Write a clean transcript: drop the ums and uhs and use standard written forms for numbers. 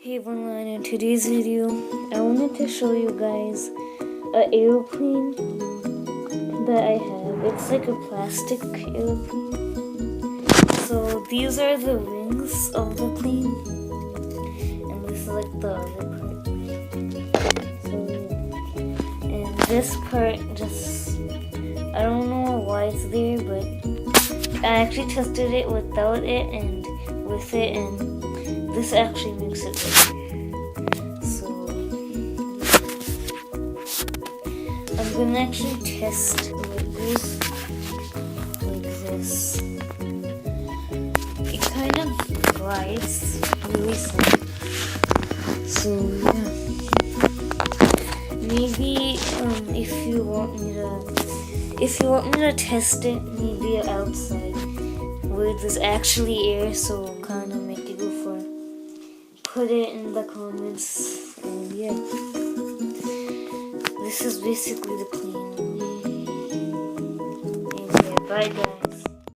Hey everyone, in today's video, I wanted to show you guys an airplane that I have. It's like a plastic airplane. So these are the wings of the plane, and this is like the other part. So, and this part just, I don't know why it's there, but I actually tested it without it and with it, and this actually makes it better. So I'm gonna actually test like this, It kind of glides really slow. So yeah, maybe if you want me to test it, maybe outside where there's actually air, so kind of make it go for. Put it in the comments, and yeah, this is basically the plane. And yeah, bye guys.